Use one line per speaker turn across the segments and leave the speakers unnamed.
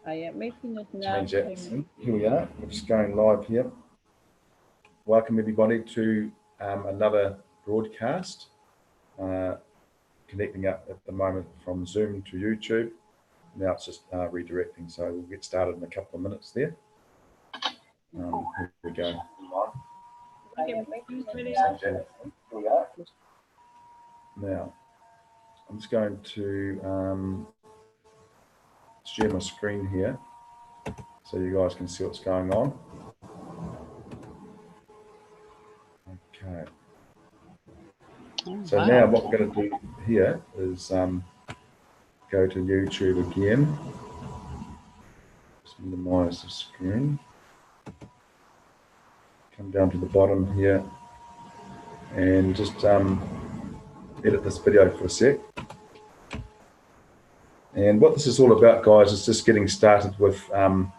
Oh yeah, meeting is now.
Change that. Here we are. We're just going live here. Welcome everybody to another broadcast. Connecting up at the moment from Zoom to YouTube. Now it's just redirecting, so we'll get started in a couple of minutes there. Here we go. Now, I'm just going to share my screen here so you guys can see what's going on. Okay. So now what we're going to do here is go to YouTube again. Just minimize the screen. Come down to the bottom here and just edit this video for a sec. And what this is all about, guys, is just getting started with the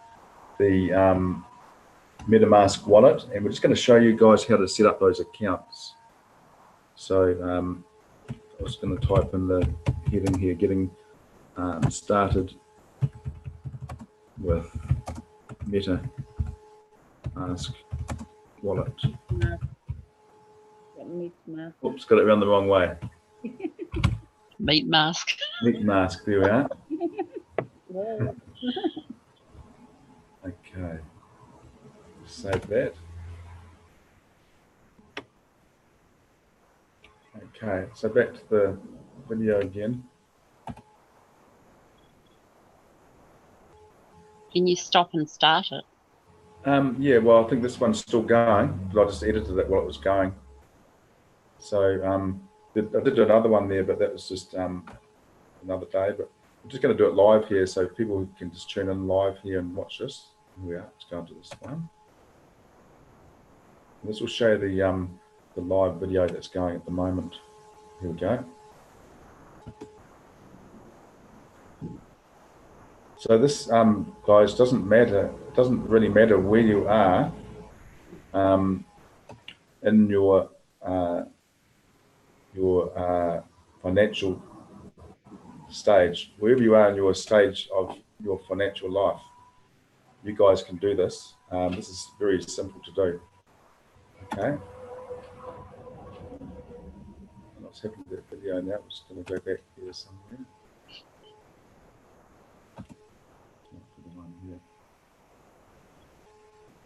Metamask wallet, and we're just going to show you guys how to set up those accounts. So I'm just going to type in the heading here, getting started with Metamask wallet. Oops, got it around the wrong way.
Metamask.
Metamask, there we are. Okay, save that. Okay, so back to the video again.
Can you stop and start it?
Yeah, well, I think this one's still going, but I just edited it while it was going. So I did do another one there, but that was just another day. But I'm just going to do it live here, so people can just tune in live here and watch this. Here we are. Let's go into this one. This will show the live video that's going at the moment. Here we go. So this, guys, doesn't matter. It doesn't really matter where you are in your financial stage. Wherever you are in your stage of your financial life, you guys can do this. This is very simple to do. Okay. What's happening to that video now? I'm just going to go back here somewhere.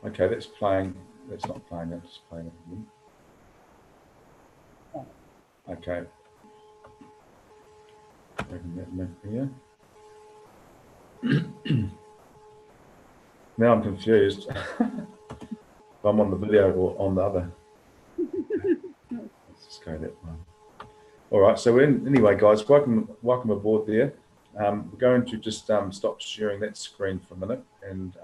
Okay, that's playing. That's not playing. That's just playing it again. Okay. Open that link here. Now I'm confused. If I'm on the video or on the other. Let's just go that one. All right. So anyway, guys, welcome aboard there. We're going to just stop sharing that screen for a minute, and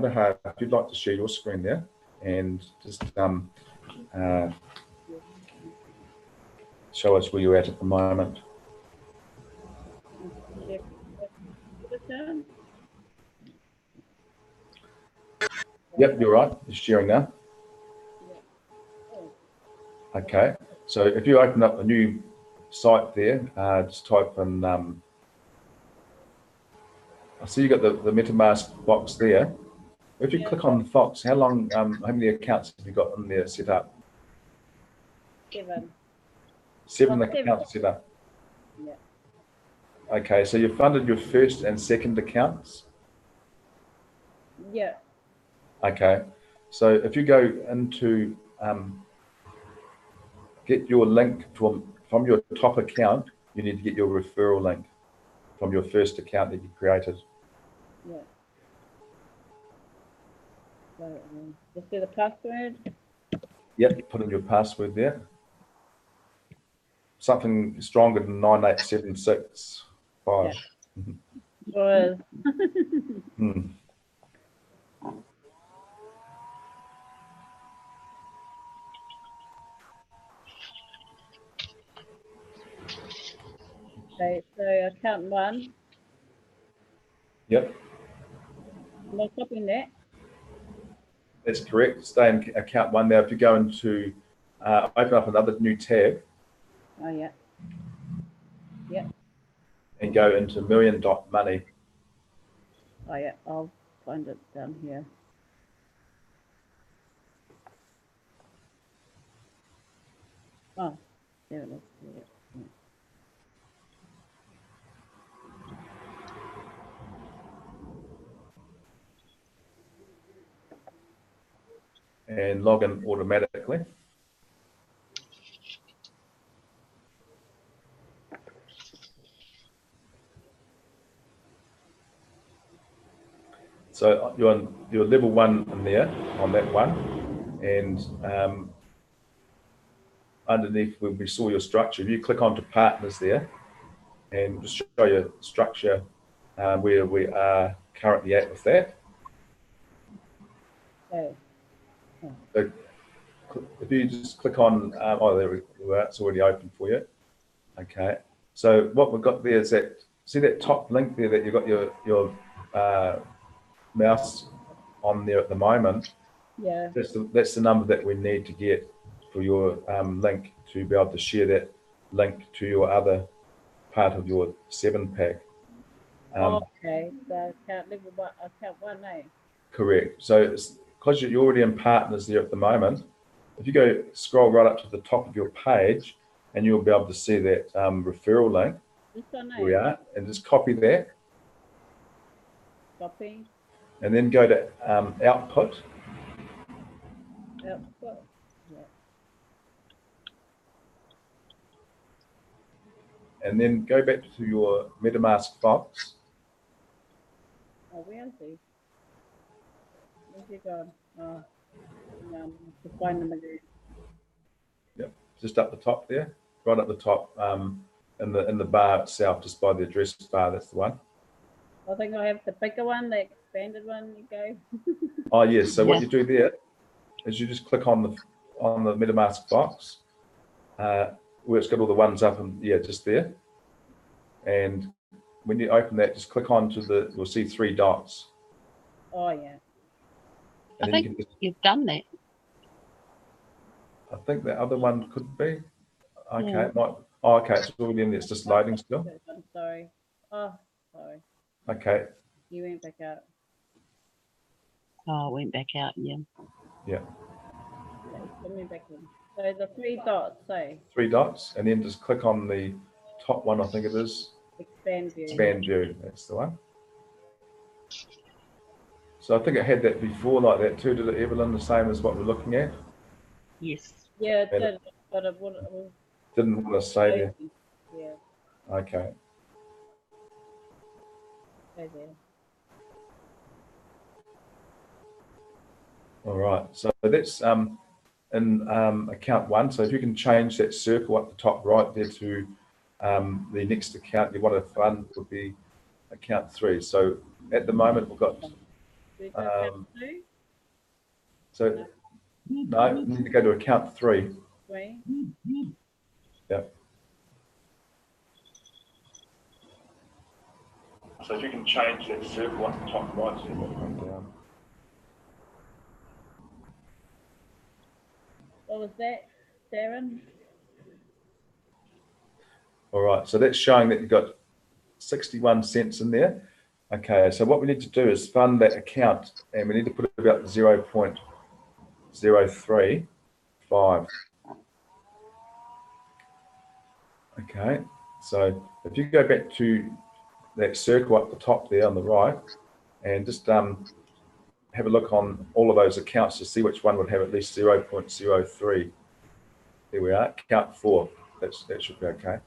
if you'd like to share your screen there, and just show us where you're at the moment. Yep, you're right. It's sharing now. Okay. So if you open up a new site there, just type in. I see you got the MetaMask box there. If you click on the Fox, how many accounts have you got in there set up?
7.
7 accounts set up.
Yeah.
Okay, so you've funded your first and second accounts?
Yeah.
Okay, so if you go into get your link from your top account, you need to get your referral link from your first account that you created.
Yeah. So, just do the password.
Yep, put in your password there. Something stronger than 98765.
Yeah. Was. Okay, so account 1.
Yep.
Am I copying that?
That's correct. Stay in account 1 now. If you go into open up another new tab.
Oh yeah. Yep.
And go into million.money.
Oh yeah, I'll find it down here. Oh, there it is. Yeah.
And log in automatically. So you're on your level 1 in there on that one, and underneath where we saw your structure, if you click onto partners there, and just show your structure where we are currently at with that.
Okay.
So if you just click on, oh, there we are, it's already open for you. Okay. So what we've got there is that, see that top link there that you've got your mouse on there at the moment?
Yeah.
That's the number that we need to get for your link to be able to share that link to your other part of your 7-pack.
Okay. So account one, eh?
Correct. So it's because you're already in partners there at the moment. If you go scroll right up to the top of your page, and you'll be able to see that referral link.
This one,
Here we
eh?
are, and just copy that,
Copy.
and then go to output.
Output. Yeah.
And then go back to your MetaMask box.
Oh, where is he? Where's he gone? Oh, to find them again.
Yep, just up the top there, right up the top, in the bar itself, just by the address bar. That's the one.
I think I have the bigger one, the expanded one. You go.
Oh yes. So what
Yeah.
you do there is you just click on the MetaMask box, where it's got all the ones up, and yeah, just there. And when you open that, just click on to you'll see 3 dots.
Oh yeah.
And
I
then
think
you can
you've done that.
I think the other one could be. Okay,
Yeah.
it might. Oh, okay, it's already in there. It's just loading still.
I'm sorry. Oh, sorry.
Okay.
You went back out.
Oh, it went back out. Yeah.
Yeah.
Okay, put me back in. So the 3 dots, say
3 dots, and then just click on the top one. I think it is
expand view.
expand view. That's the one. So I think it had that before like that too. Did it, Evelyn? The same as what we're looking at?
Yes.
Yeah, it
And
did, but it was
didn't want to say there.
yeah,
Okay.
stay there.
All right. So that's in account 1. So if you can change that circle up the top right there to the next account you want to fund would be account 3. So at the moment we've got.
Do you go account 2?
So no, we need to go to account 3.
3?
Yeah. So if you can change that circle on the top right, so that come down.
What was that, Darren?
All right, so that's showing that you've got 61 cents in there. Okay, so what we need to do is fund that account, and we need to put about 0.035. Okay, so if you go back to that circle up the top there on the right, and just have a look on all of those accounts to see which one would have at least 0.03. There we are, account 4. That should be okay.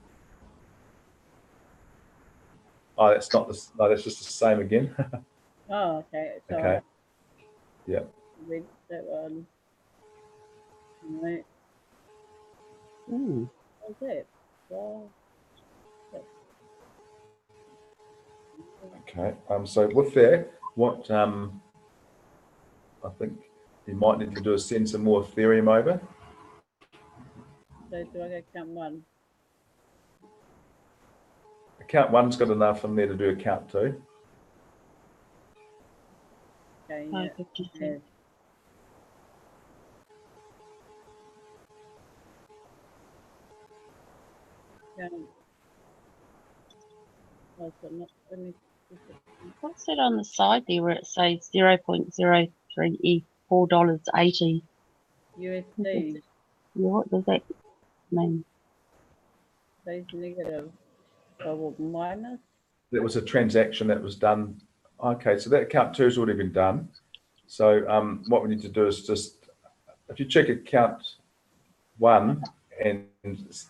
Oh, that's not this. No, that's just the same again.
Oh, okay. So
Okay.
I
Yeah.
read that one. Right.
Mm.
What was that? Well,
Okay. So with that, what I think you might need to do is send some more Ethereum over.
so do I go account 1?
Account 1's got enough in there to do account 2.
Okay, yeah.
550
Yeah.
cents.
Account. Oh, so not, let me just
What's that on the side there where it says 0.03 $4.80?
USD.
Yeah, what does that mean?
These negative. Or minus.
That was a transaction that was done. Okay, so that account 2 has already been done. So what we need to do is just, if you check account 1, and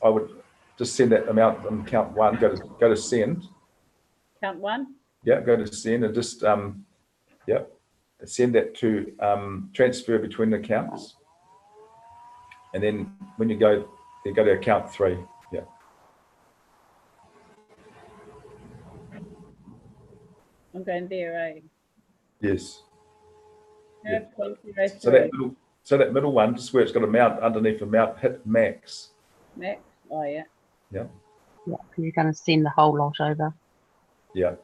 I would just send that amount on account 1, go to send.
Count 1.
Yeah, go to send and just yeah, send that to transfer between accounts. And then when you go to account 3. Yeah.
I'm going there, eh?
Yes. Yeah.
0.03.
So that middle one, just where it's got amount underneath amount, hit max.
Max. Oh, yeah.
Yeah.
Yeah, because you're going to send the whole lot over.
Yeah.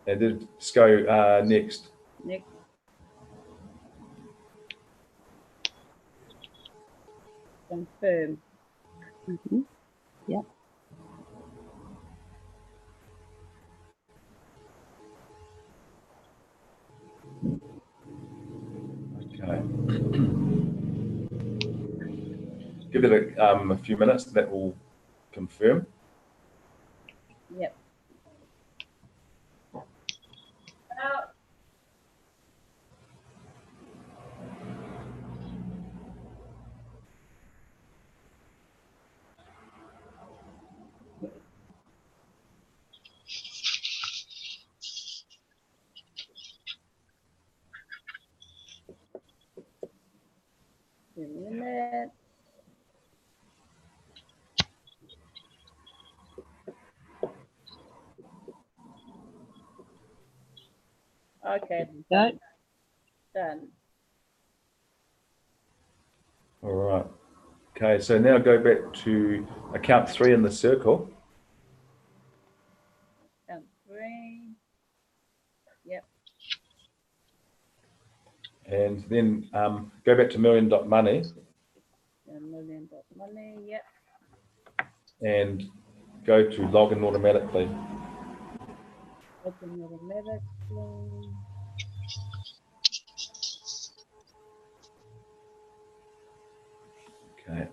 And then just go next.
Next. Confirm.
Mm-hmm. Yeah.
Okay. Give it a few minutes. That will confirm.
Yep. Give me a minute. Okay.
Go.
Done.
All right. Okay, so now go back to account 3 in the circle.
Count 3. Yep.
And then go back to million.money
$1,000,000. Yep.
and go to login automatically.
Open automatically.
Okay.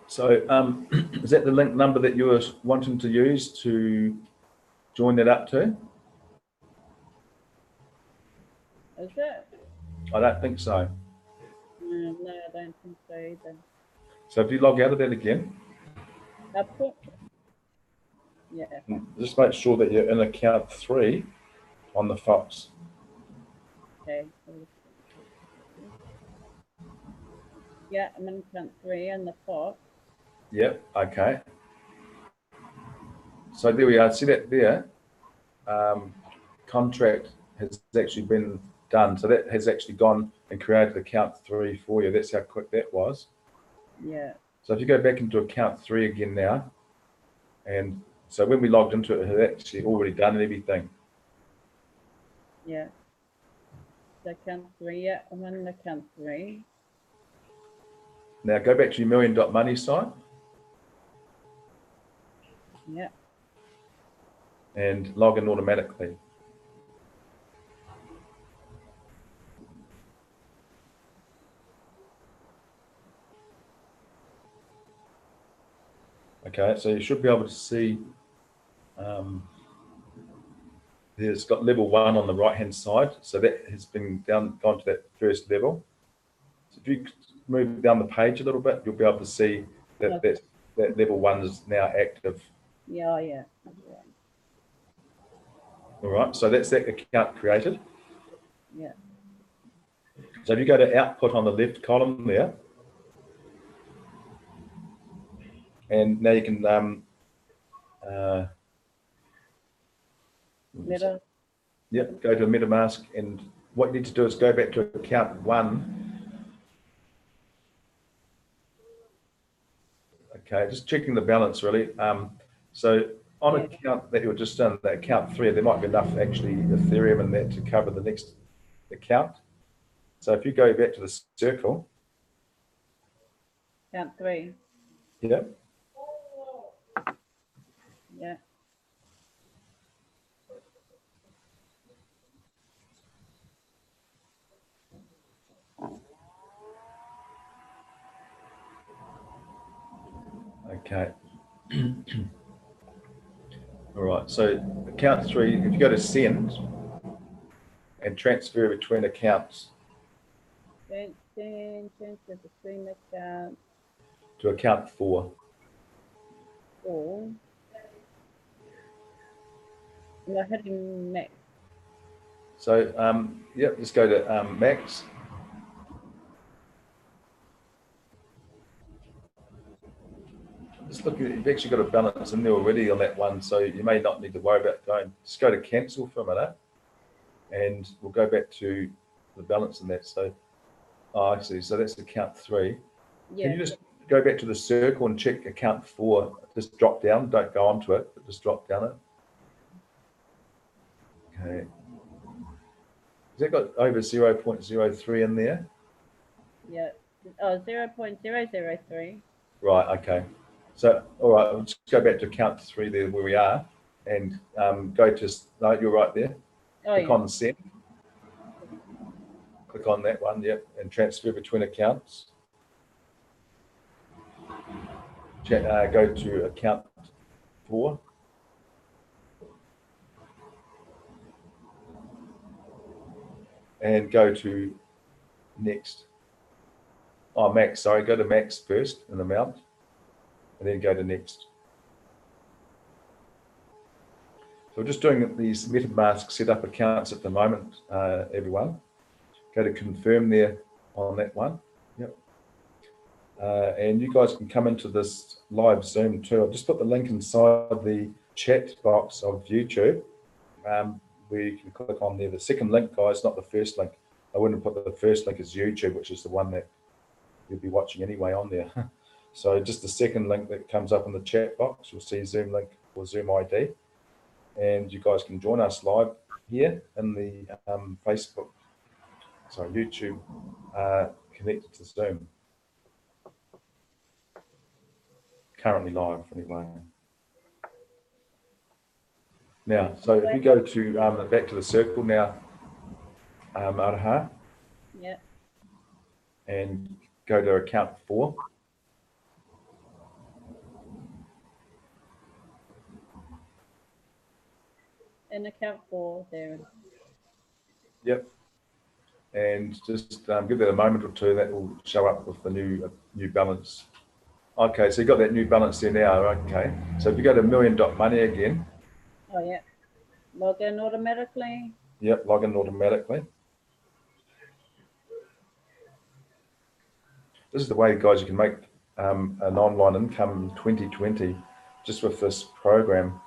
So is that the link number that you were wanting to use to join that up to?
Is it?
I don't think so.
No, I don't think so either.
So if you log out of that again,
Output? Yeah.
just make sure that you're in account 3 on the Fox.
Okay. Yeah, I'm in count 3 on the Fox.
Yep, okay. So there we are. See that there? Contract has actually been done. So that has actually gone and created account 3 for you. That's how quick that was.
Yeah.
So if you go back into account 3 again now, and so when we logged into it, it had actually already done everything.
Yeah. So count 3. Yeah, I'm in the count 3.
Now go back to your million.money site
Yeah.
and log in automatically. Okay, so you should be able to see it's got level 1 on the right hand side. So that has been gone to that first level. So if you move down the page a little bit, you'll be able to see that that level 1 is now active.
Yeah, yeah.
All right, so that's that account created.
Yeah.
So if you go to output on the left column there, and now you can
Meta.
yep, go to Metamask, and what you need to do is go back to account 1. Okay, just checking the balance really. So on account that you were just in, that account 3, there might be enough actually Ethereum in that to cover the next account. So if you go back to the circle,
Count 3.
yeah,
Yeah.
Okay. All right. So account 3, if you go to send and transfer between accounts
Transfer between accounts
to account 4.
or am I hitting max?
So yep, just go to max. Just look at it, you've actually got a balance in there already on that one, so you may not need to worry about going. Just go to cancel for a minute, and we'll go back to the balance in that. So, oh, actually, so that's account 3.
Yeah.
Can you just go back to the circle and check account 4? Just drop down. Don't go onto it, but just drop down it. Okay. Has that got over 0.03 in there?
Yeah. Oh, 0.003.
Right. Okay. So, all right, we'll just go back to account 3 there where we are, and go to. No, you're right there.
Oh,
Click
yeah.
on send. Click on that one, yep, and transfer between accounts. Go to account 4. And go to next. Oh, max, sorry, go to max first in amount, and then go to next. So we're just doing these Metamask setup accounts at the moment, everyone. Go to confirm there on that one. Yep. And you guys can come into this live Zoom too. I'll just put the link inside the chat box of YouTube, where you can click on there. The second link, guys, not the first link. I wouldn't put the first link as YouTube, which is the one that you'll be watching anyway on there. So just the second link that comes up in the chat box, you'll see Zoom link or Zoom ID. And you guys can join us live here in the YouTube connected to Zoom. Currently live anyway. Now, so if you go to back to the circle now, Araha,
Yeah.
and go to account 4.
And account 4 there.
Yep. And just give that a moment or two. That will show up with the new balance. Okay, so you got that new balance there now. Okay, so if you go to million.money again.
Oh, yeah. Log in automatically.
Yep, log in automatically. This is the way, guys, you can make an online income in 2020 just with this program.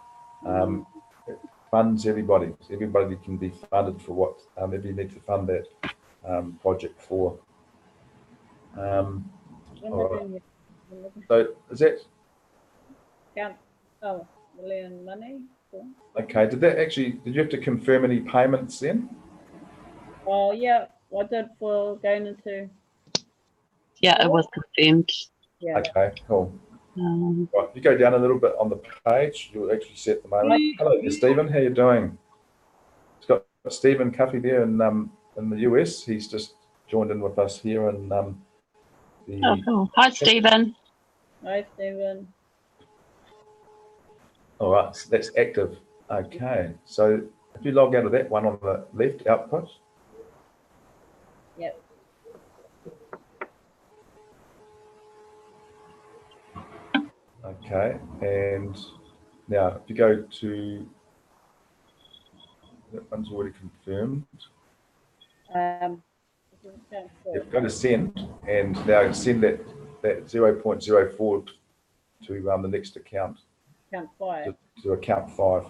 It funds everybody. Everybody can be funded for what you need to fund that project for. All right. So is that
Account, oh, million money. Cool.
okay? Did you have to confirm any payments then?
Oh, yeah. I did for going into.
Yeah, it was confirmed.
Yeah.
Okay, cool.
Um,
Right, if you go down a little bit on the page, you'll actually see at the moment. Hello there, Stephen. How you doing? It's got Stephen Cuffey there in the US. He's just joined in with us here in the.
oh, cool. Hi, Stephen.
Hi, Stephen.
All right, so that's active. Okay, so if you log out of that one on the left, output.
Yep.
Okay, and now if you go to that one's already confirmed. Yep, go to send, and now send that 0.04 to the next account.
Account 5.
To account 5.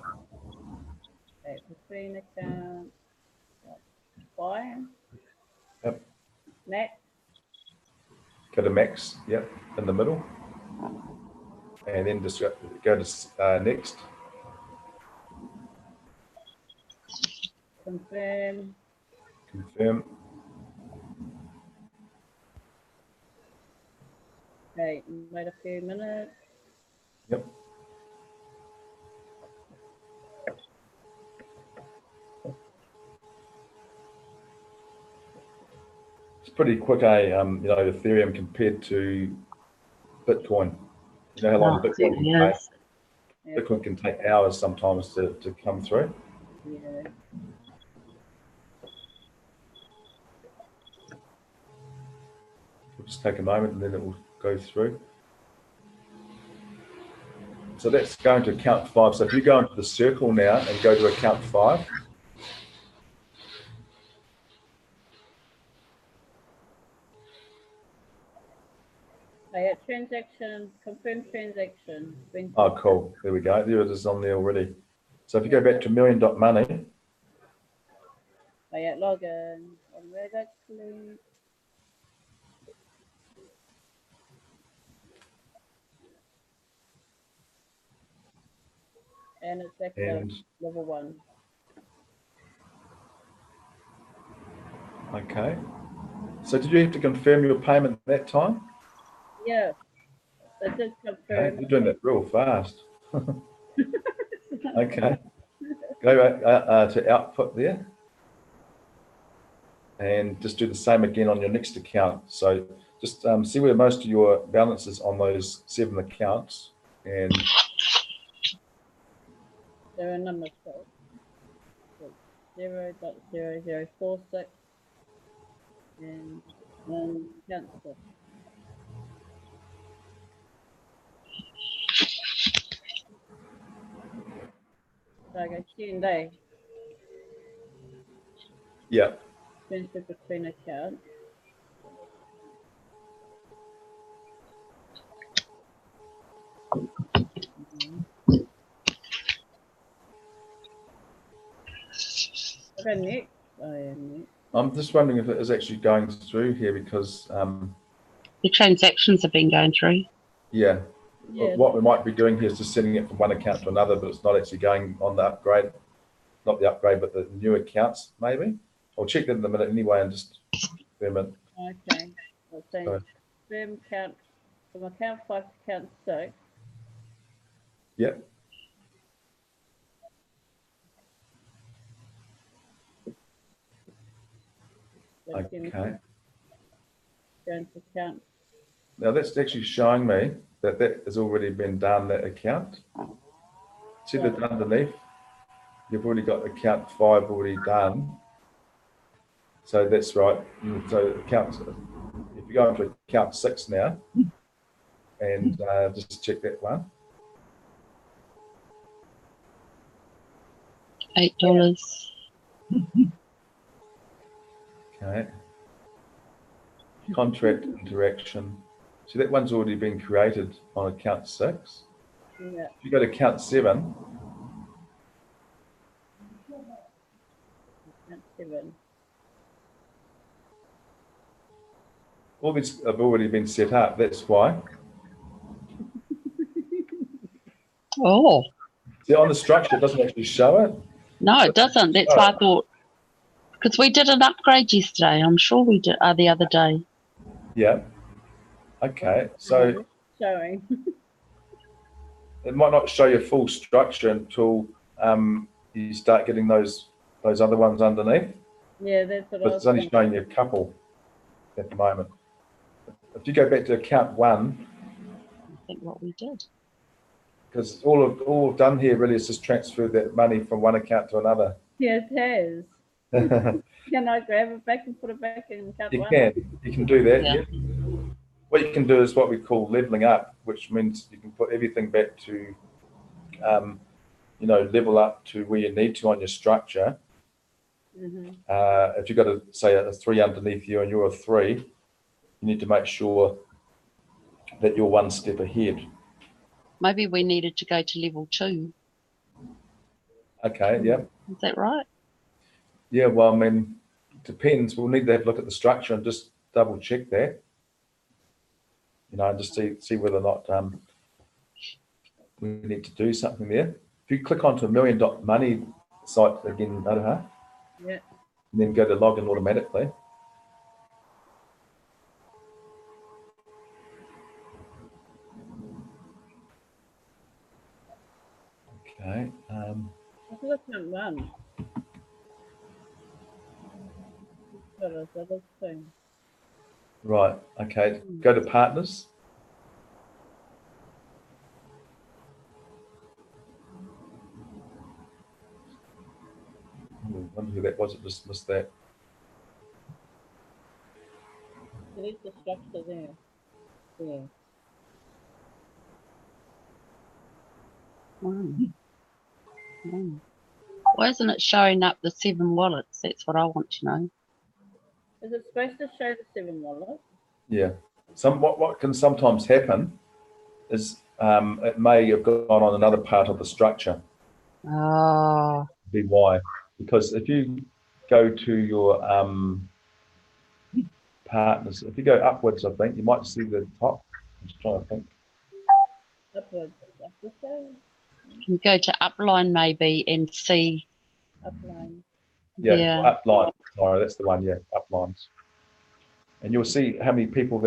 Okay, between account 5.
Yep.
Next.
Go to max. Yep, in the middle, and then just go to next.
Confirm.
Confirm.
Okay, wait a few minutes.
Yep. It's pretty quick, Ethereum compared to Bitcoin. You know how long
No, it
Bitcoin
certainly
can take?
is.
Yeah.
Bitcoin can take hours sometimes to come through.
Yeah.
We'll just take a moment and then it will go through. So that's going to account 5. So if you go into the circle now and go to account 5,
Transaction, confirm transaction.
oh, cool. There we go. There it is on there already. So if you go back to million.money,
Login. Automatically. And it's active.
and
Level 1.
okay. So did you have to confirm your payment that time?
Yeah. It did
Okay,
confirm.
you're doing that real fast. Okay. Go to output there. And just do the same again on your next account. So just see where most of your balance is on those 7 accounts. And
There are numbers for 0.0046 and 1 cancel. So I go Q&A,
yeah,
transfer between accounts. Okay, next. Oh, yeah, next.
I'm just wondering if it is actually going through here because,
The transactions have been going through.
yeah,
Yeah.
what we might be doing here is just sending it from one account to another, but it's not actually going on the upgrade, not the upgrade, but the new accounts maybe. I'll check that in a minute anyway and just confirm it.
Okay. I'll say
So,
confirm count from account 5 to account 6.
yeah, okay.
Going to account.
Now that's actually showing me that that has already been done, that account. See that underneath? You've already got account 5 already done. So that's right. So account, if you go into account 6 now and just check that one.
$8.
Okay. Contract interaction. See that one's already been created on account 6.
Yeah.
If you go to account 7,
Account 7.
all these have already been set up. That's why.
Oh,
See on the structure, it doesn't actually show it.
no, it doesn't. That's why I thought, because we did an upgrade yesterday. I'm sure we did the other day.
Yeah. Okay. So
Showing.
it might not show your full structure until you start getting those other ones underneath.
Yeah, that's what
But
I was
it's only
thinking.
showing you a couple at the moment. If you go back to account 1,
I think what we did.
because all I've done here really is just transfer that money from one account to another.
Yeah, it has.
You
Can I grab it back and put it back in account 1?
can do that.
Yeah.
Yeah. What you can do is what we call leveling up, which means you can put everything back to, level up to where you need to on your structure.
Mm-hmm.
If you've got a 3 underneath you and you're a 3, you need to make sure that you're one step ahead.
Maybe we needed to go to level 2.
Okay, yeah.
Is that right?
Yeah, well, I mean, depends. We'll need to have a look at the structure and just double check that. And just see whether or not we need to do something there. If you click onto a million.money site again, Notaha,
Yeah.
and then go to login automatically. Okay.
This is account 1. That is other thing.
Right. Okay. Go to partners. wonder who that was that just missed that.
There is the structure there. Yeah.
Mm. Mm. Why isn't it showing up the 7 wallets? That's what I want to know.
Is it supposed to show the 7 wallets?
Yeah. What can sometimes happen is it may have gone on another part of the structure.
Oh,
Be why. Because if you go to your partners, if you go upwards, I think you might see the top. I'm just trying to think.
Upwards. Up this way?
you go to upline maybe and see
Upline.
Yeah,
there.
upline. Sorry, that's the one. Yeah, uplines. And you'll see how many people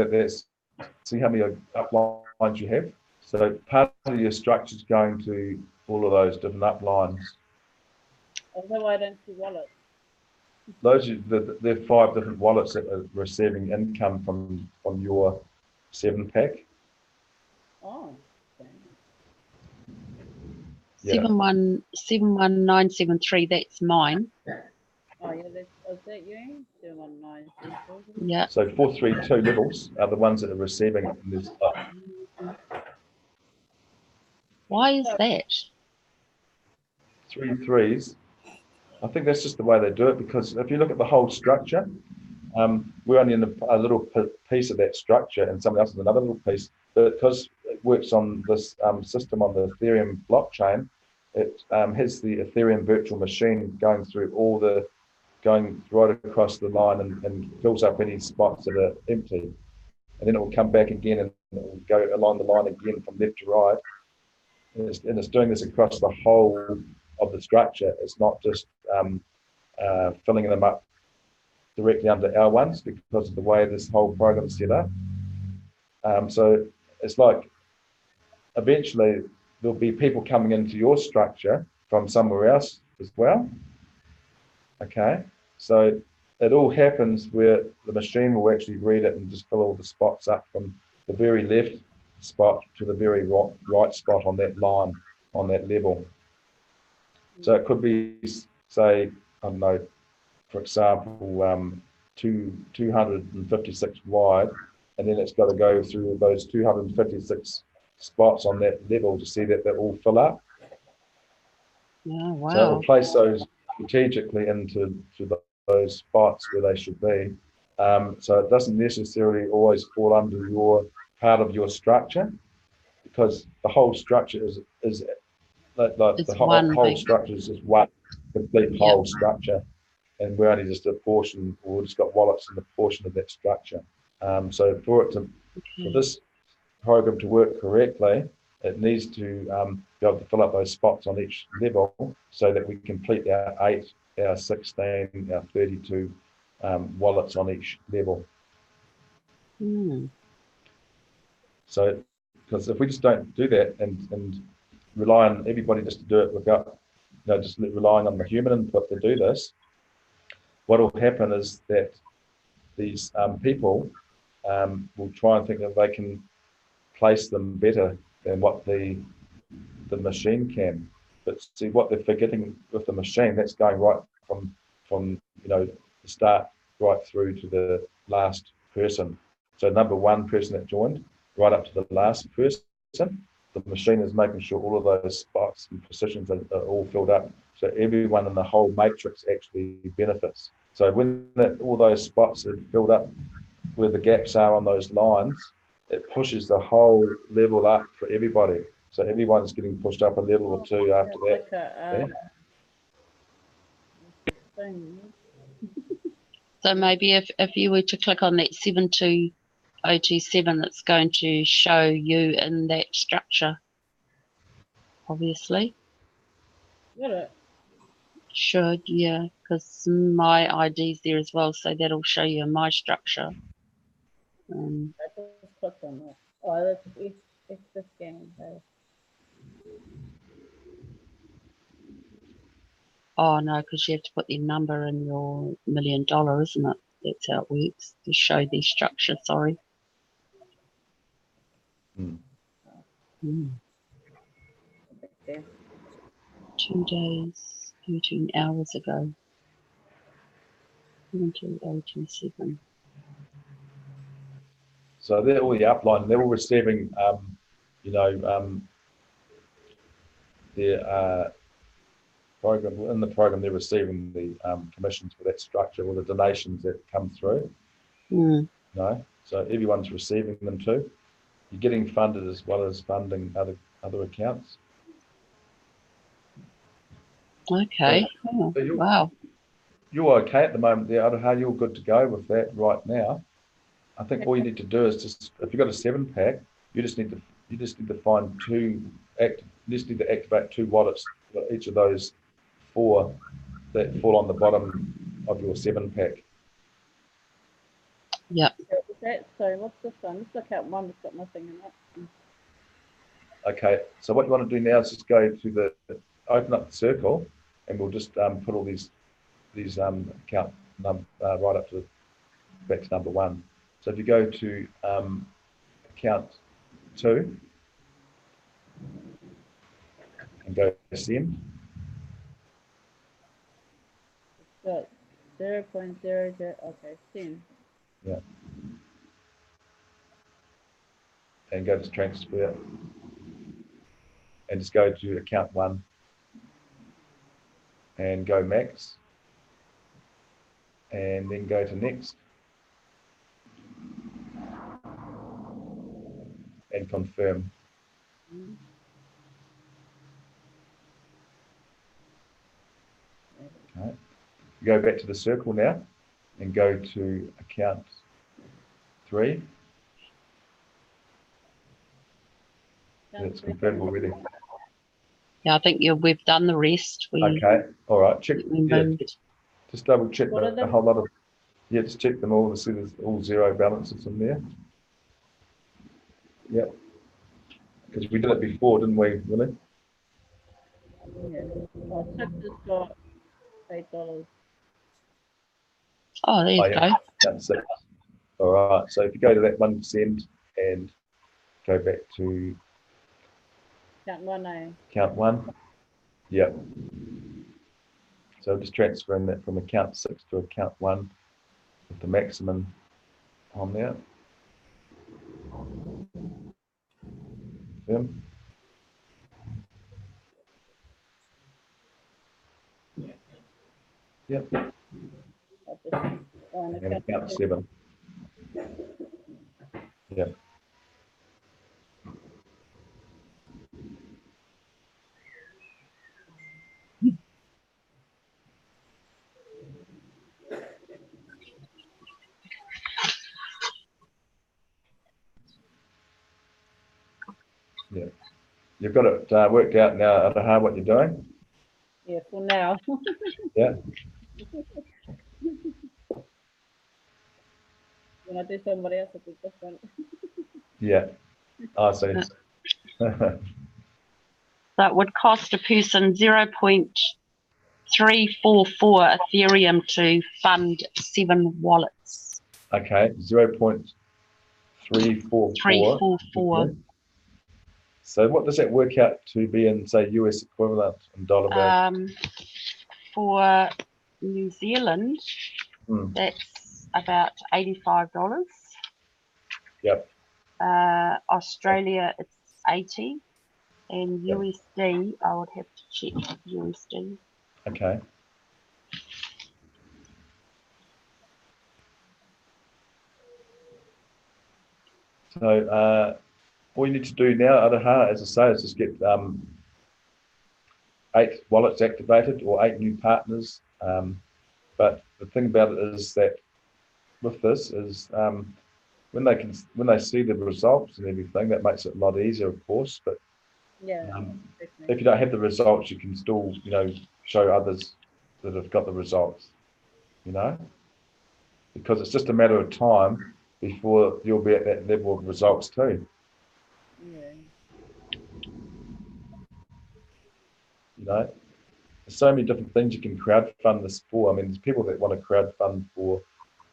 see how many uplines you have. So part of your structure is going to all of those different uplines.
Although I don't see wallets.
Those are there are 5 different wallets that are receiving income from your 7-pack.
Oh, okay.
Yeah.
717973, that's mine.
Oh, yeah, is that you? 719.
Yeah.
So 432 levels are the ones that are receiving it. And there's
Why is that?
3 threes. I think that's just the way they do it, because if you look at the whole structure, we're only in a little piece of that structure, and someone else is another little piece. But because it works on this system on the Ethereum blockchain, it has the Ethereum virtual machine going right across the line and fills up any spots that are empty. And then it will come back again and it will go along the line again from left to right. And it's doing this across the whole of the structure. It's not just filling them up directly under our ones because of the way this whole program is set up. So it's like eventually there'll be people coming into your structure from somewhere else as well. Okay, so it all happens where the machine will actually read it and just fill all the spots up from the very left spot to the very right spot on that line, on that level. So it could be, say, I don't know, for example, 256 wide, and then it's got to go through those 256 spots on that level to see that they all fill up.
Oh, wow.
So it'll place those strategically into those spots where they should be. So it doesn't necessarily always fall under your part of your structure, because the whole structure is like
It's
the whole structure is just one complete whole structure, and we're only just a portion, or we've just got wallets in the portion of that structure. So for this program to work correctly, it needs to be able to fill up those spots on each level so that we complete our 8, our 16, our 32 wallets on each level. So, because if we just don't do that and rely on everybody just to do it without, just relying on the human input to do this, what will happen is that these people will try and think that they can place them better than what the machine can. But see, what they're forgetting with the machine, that's going right from the start right through to the last person. So number 1 person that joined, right up to the last person, the machine is making sure all of those spots and positions are all filled up. So everyone in the whole matrix actually benefits. So when all those spots are filled up, where the gaps are on those lines, it pushes the whole level up for everybody. So everyone's getting pushed up a level or 2 after that.
So maybe if you were to click on that 72027, it's going to show you in that structure, obviously.
Got it.
Should, yeah, because my ID's there as well, so that'll show you my structure.
I just clicked on that. Oh, that's it's the scan.
Oh no, because you have to put the number in your $1 million, isn't it? That's how it works, to show the structure, sorry. 2 days, 13 hours ago. 7207.
So they're all the upline. They're all receiving, you know, their program. In the program, they're receiving the commissions for that structure or the donations that come through.
Mm.
You know, so everyone's receiving them too. You're getting funded as well as funding other accounts.
Okay.
So
Wow.
you're okay at the moment there, Aroha. You're good to go with that right now. I think all you need to do is just, if you've got a 7-pack, you just need to find you just need to activate 2 wallets for each of those 4 that fall on the bottom of your 7-pack.
Yep.
So what's this one? This is account 1 that's got nothing in it.
Okay, so what you want to do now is just go to open up the circle, and we'll just put all these account right up to back to number 1. So if you go to account 2 and go send.
Got 0.00. Okay, send.
Yeah. And go to transfer. And just go to account 1 and go max. And then go to next. And confirm. Okay. Go back to the circle now and go to account 3. It's confirmed already.
Yeah, I think we've done the rest.
Okay, all right. Check. Yeah, just double check a whole lot of. Yeah, just check them all to see there's all 0 balances in there. Yep. Because we did it before, didn't we, Willie?
Yeah. Oh, Six has got $8.
Oh, there you go.
Account 6. All right. So if you go to that 1% and go back to
Account 1A.
account 1. Yep. So just transferring that from account 6 to account 1 with the maximum on there. Confirm. Yep. And account 7. Yep. Yeah. You've got it worked out now, Aroha, what you're doing?
Yeah, for now.
Yeah.
When I do somebody else, it'll be different.
Yeah. I see.
That would cost a person 0.344 Ethereum to fund 7 wallets.
Okay, 0.344.
344.
So what does that work out to be in, say, US equivalent in dollar value?
For New Zealand, that's about $85.
Yep.
Australia, it's 80, and USD, I would have to check USD.
Okay. So all you need to do now, Aroha, as I say, is just get 8 wallets activated or 8 new partners. But the thing about it is that with this is when they see the results and everything, that makes it a lot easier, of course. But if you don't have the results, you can still, show others that have got the results, because it's just a matter of time before you'll be at that level of results too.
Yeah.
There's so many different things you can crowdfund this for. I mean, there's people that want to crowdfund for,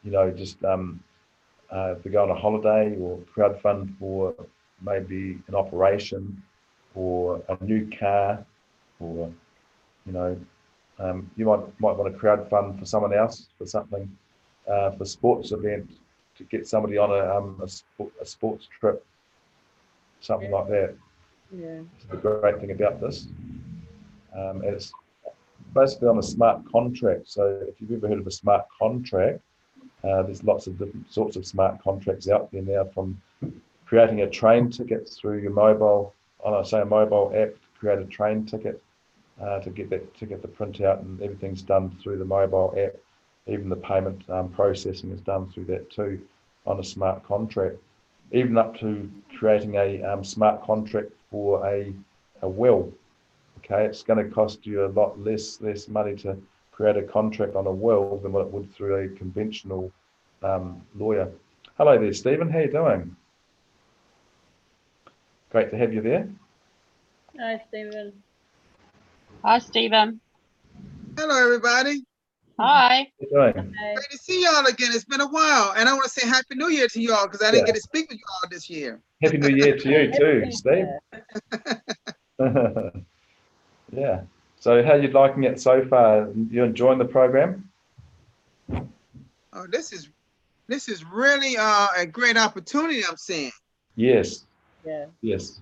just if they go on a holiday, or crowdfund for maybe an operation or a new car, or you might want to crowdfund for someone else for something for sports event to get somebody on a sports trip, something like that.
Yeah.
The great thing about this, and it's basically on a smart contract. So if you've ever heard of a smart contract, there's lots of different sorts of smart contracts out there now, from creating a train ticket through your mobile, say a mobile app, to create a train ticket, to get that ticket to print out, and everything's done through the mobile app. Even the payment processing is done through that too, on a smart contract. Even up to creating a smart contract for a will. Okay, it's going to cost you a lot less money to create a contract on a will than what it would through a conventional lawyer. Hello there, Stephen. How you doing? Great to have you there.
Hi, Stephen.
Hi, Stephen.
Hello, everybody.
Hi.
How you doing?
Hi.
Great to see y'all again. It's been a while. And I want to say Happy New Year to y'all because I didn't get to speak with y'all this year.
Happy New Year to you too,
Happy
Steve.
New
Yeah. So how you liking it so far? You enjoying the program?
Oh, this is really a great opportunity I'm seeing.
Yes.
Yeah.
Yes.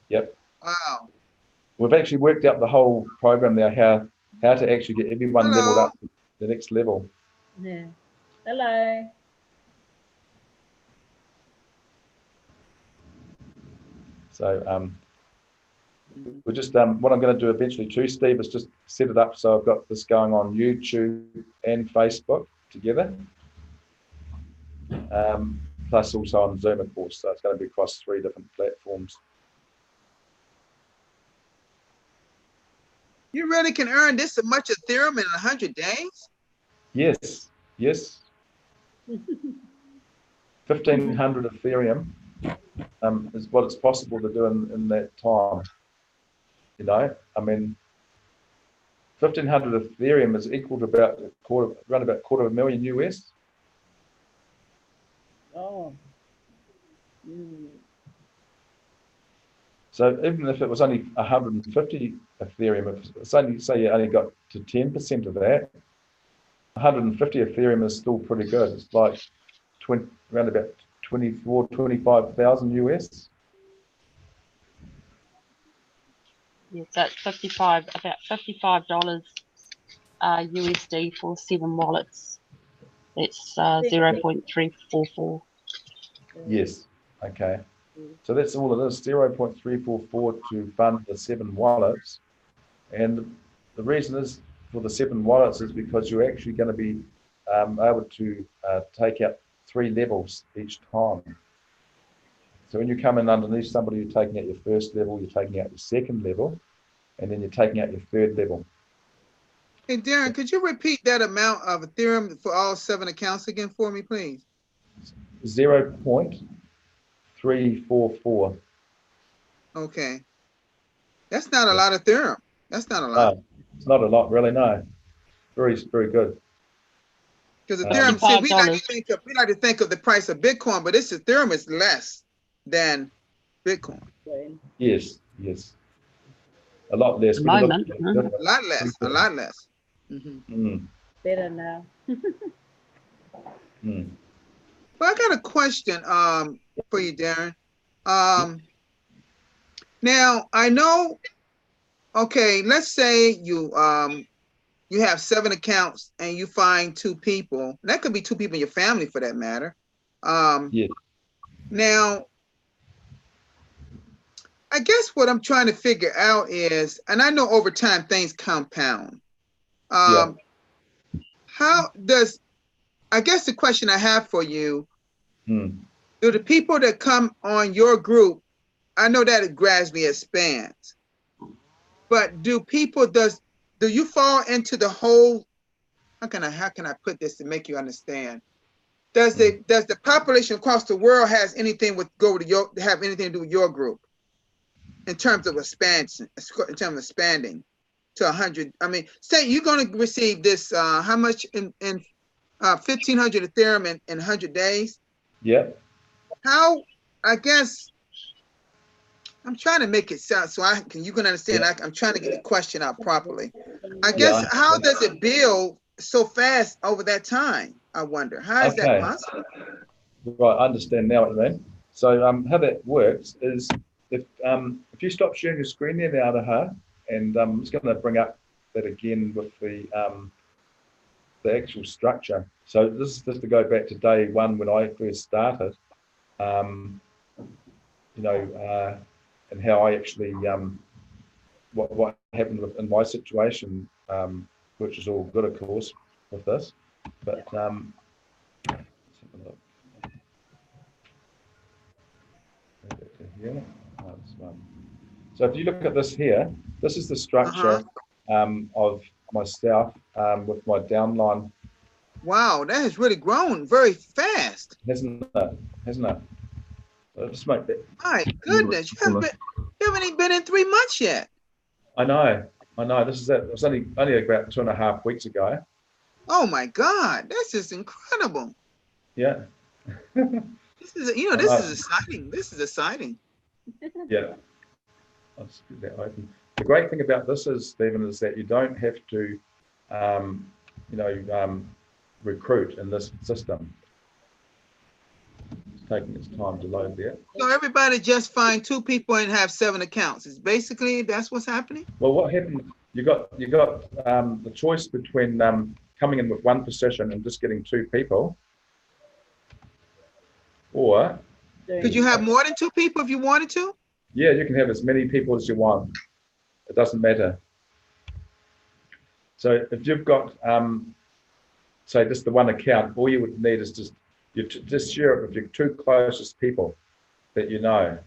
Yep.
Wow.
We've actually worked out the whole program there, how to actually get everyone leveled up to the next level.
Yeah. Hello.
So we're just what I'm going to do eventually too, Steve, is just set it up so I've got this going on YouTube and Facebook together, plus also on Zoom, of course. So it's going to be across 3 different platforms.
You really can earn this much Ethereum in 100 days?
Yes. Yes. 1,500 Ethereum is what it's possible to do in that time. You know, I mean, 1,500 Ethereum is equal to around about $250,000 US.
Oh. Mm.
So even if it was only 150 Ethereum, if it's only, say you only got to 10% of that, 150 Ethereum is still pretty good. It's like around about 25,000 US.
Yes, that's about $55 USD for 7 wallets. It's 0.344.
Yes. Okay. So that's all it is, 0.344 to fund the 7 wallets. And the reason is for the 7 wallets is because you're actually going to be able to take out 3 levels each time. So when you come in underneath somebody, you're taking out your first level, you're taking out your second level, and then you're taking out your third level.
Hey, Darren, could you repeat that amount of Ethereum for all 7 accounts again for me, please?
0.344.
Okay. That's not a lot of Ethereum. That's not a lot.
No, it's not a lot, really, no. Very, very good.
Because Ethereum, see, we like to think of the price of Bitcoin, but this Ethereum is less than Bitcoin.
Yes, yes. A lot less.
A moment.
A lot less. A lot less. Mm-hmm.
Better now.
Well, I got a question for you, Darren. Now I know. Okay, let's say you have 7 accounts and you find 2 people. That could be 2 people in your family, for that matter.
Yes.
Now, I guess what I'm trying to figure out is, and I know over time things compound. How does, I guess the question I have for you, do the people that come on your group, I know that it gradually expands, but do you fall into the whole, how can I put this to make you understand? Does the population across the world have anything to do with your group in terms of expansion, in terms of expanding to 100? I mean, say you're going to receive this, how much in 1,500 Ethereum in 100 days?
Yeah.
How, I guess, I'm trying to make it sound so you can understand. I'm trying to get the question out properly. I guess, how does it build so fast over that time? I wonder, how is that
Okay.
possible?
Right, I understand now what you mean. So how that works is if you stop sharing your screen there now, Taha, and I'm just going to bring up that again with the actual structure. So this is just to go back to day one when I first started, you know, and how I actually what happened in my situation, which is all good, of course, with this. But let's have a look. Go back to here. Oh, this one. So if you look at this here, this is the structure of myself with my downline.
Wow, that has really grown very fast.
Hasn't it? Hasn't it? So just make that.
My goodness, you haven't even been in 3 months yet.
I know. This is it. It was only about 2.5 weeks ago.
Oh my God, that's just incredible.
Yeah.
This is, you know, this is exciting. This is exciting.
Yeah. I'll just get that open. The great thing about this is, Stephen, is that you don't have to, you know, recruit in this system. It's taking its time to load there.
So everybody just find 2 people and have 7 accounts. It's basically, that's what's happening.
Well, what happened? You got the choice between coming in with 1 position and just getting 2 people, or
Could you have more than 2 people if you wanted to?
yeah, you can have as many people as you want. It doesn't matter. So if you've got, say, just the 1 account, all you would need is just share it with your 2 closest people that you know,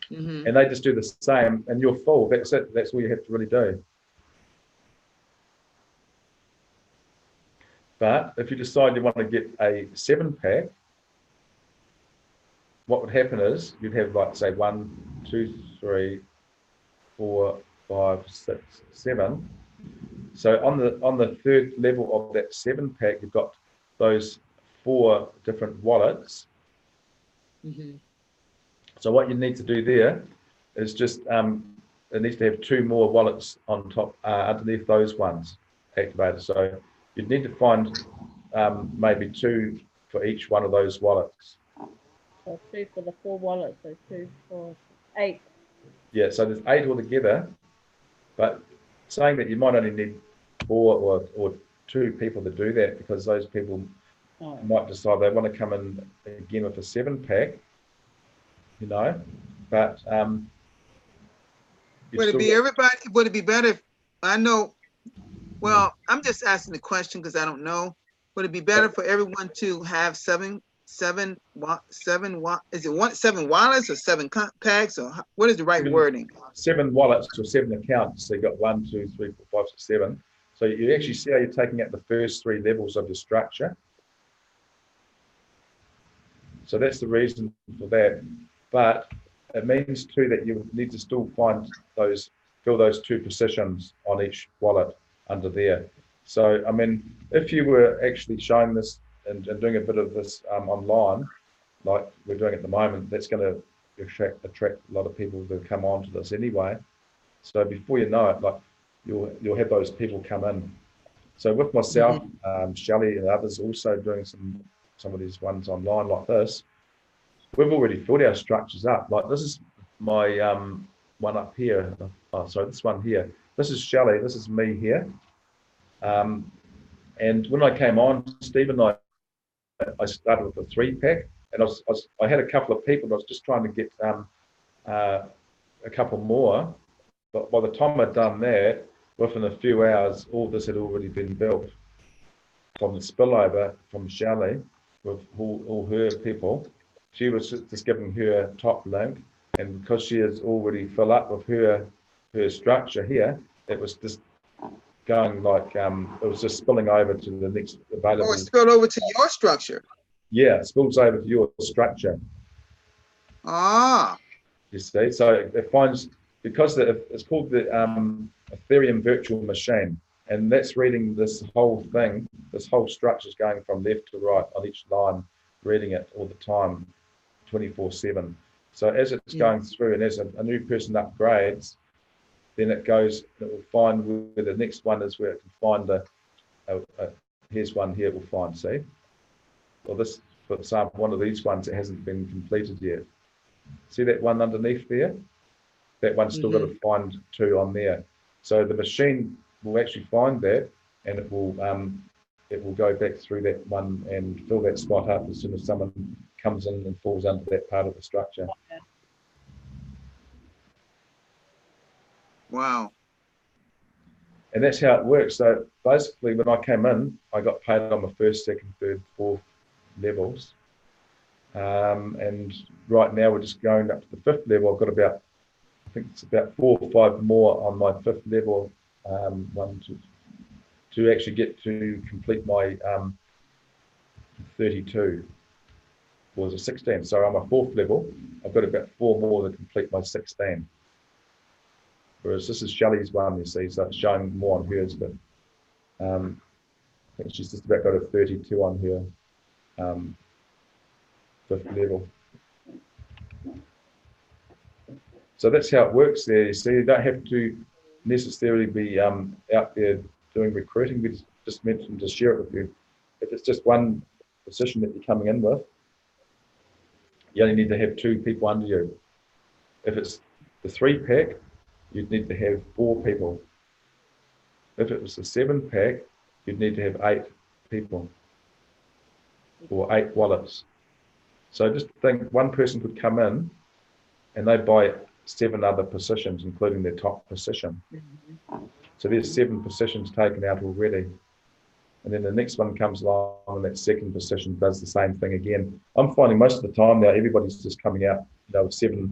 and they just do the same, and you're full. That's it. That's all you have to really do. But if you decide you want to get a 7-pack, what would happen is you'd have, like, say, 1, 2, 3, 4, 5, 6, 7. So on the 3rd level of that 7-pack, you've got those 4 different wallets. So what you need to do there is just it needs to have 2 more wallets on top underneath those ones activated. So you'd need to find maybe 2 for each one of those wallets.
So 2 for the 4 wallets, so 2 for 8.
Yeah, so there's 8 altogether, but saying that you might only need 4 or 2 people to do that, because those people might decide they want to come in again with a 7-pack, you know, but
would it be everybody? Would it be better if, I know, well, I'm just asking the question because I don't know. Would it be better for everyone to have 7 is it 7 wallets or 7 packs, or what is the right wording?
7 wallets or 7 accounts. So you got 1, 2, 3, 4, 5, 6, 7. So you actually see how you're taking out the first 3 levels of your structure. So that's the reason for that. But it means too that you need to still fill those 2 positions on each wallet under there. So I mean, if you were actually showing this and doing a bit of this online, like we're doing at the moment, that's going to attract a lot of people to come on to this anyway. So before you know it, like you'll have those people come in. So with myself, Shelley and others also doing some of these ones online like this, we've already filled our structures up. Like this is my one up here. Oh, sorry, this one here. This is Shelley. This is me here. And when I came on, Steve and I started with a 3-pack, and I had a couple of people. I was just trying to get a couple more, but by the time I'd done that, within a few hours, all this had already been built from the spillover from Shelley with all her people. She was just giving her top link, and because she is already full up with her structure here, it was just going like it was just spilling over to the next available.
Oh, it spilled over to your structure.
Yeah, it spills over to your structure.
Ah.
You see, so it finds, because it's called the Ethereum virtual machine, and that's reading this whole thing. This whole structure is going from left to right on each line, reading it all the time, 24/7. So as it's going through, and as a new person upgrades, then it will find where the next one is, where it can find here's one here it will find, see? Well, this, for example, one of these ones that hasn't been completed yet. See that one underneath there? That one's still got to find 2 on there. So the machine will actually find that, and it will go back through that one and fill that spot up as soon as someone comes in and falls under that part of the structure.
Wow.
And that's how it works. So basically, when I came in, I got paid on my first, second, third, fourth levels. And right now we're just going up to the 5th level. I've got about, I think it's about 4 or 5 more on my 5th level, to actually get to complete my 32. Was a 16. So on my 4th level, I've got about 4 more to complete my 16. Whereas this is Shelley's one, you see, so it's showing more on hers, but I think she's just about got a 32 on her 5th level. So that's how it works there. You see, you don't have to necessarily be out there doing recruiting. We just mentioned to share it with you. If it's just one position that you're coming in with, you only need to have 2 people under you. If it's the 3-pack, you'd need to have 4 people. If it was a 7-pack, you'd need to have 8 people or 8 wallets. So just think, one person could come in and they buy 7 other positions, including their top position. So there's 7 positions taken out already. And then the next one comes along and that second position does the same thing again. I'm finding most of the time now, everybody's just coming out, with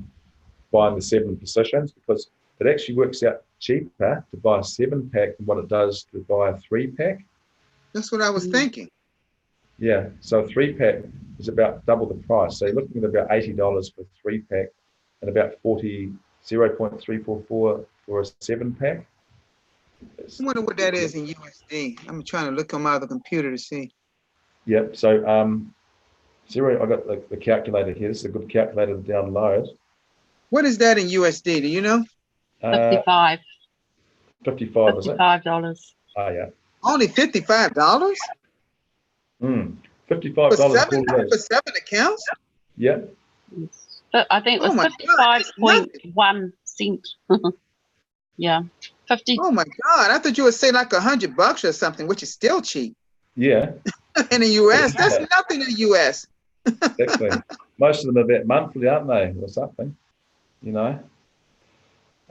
buying the 7 positions, because it actually works out cheaper to buy a 7-pack than what it does to buy a 3-pack.
That's what I was thinking.
Yeah, so a 3-pack is about double the price. So you're looking at about $80 for a 3-pack and about 0.344 for a 7-pack.
I wonder what that is in USD. I'm trying to look them out of the computer to see.
Yep. So I got the calculator here. This is a good calculator to download.
What is that in USD? Do you know?
55.
55, is it?
$55.
Oh yeah.
Only $55?
$55
For 7 accounts?
Yeah.
But I think it was 55.1 cent. Yeah. 50.
Oh my God. I thought you would say like $100 or something, which is still cheap.
Yeah.
In the US. That's nothing in the US.
Exactly. Most of them are about monthly, aren't they? Or something. $55.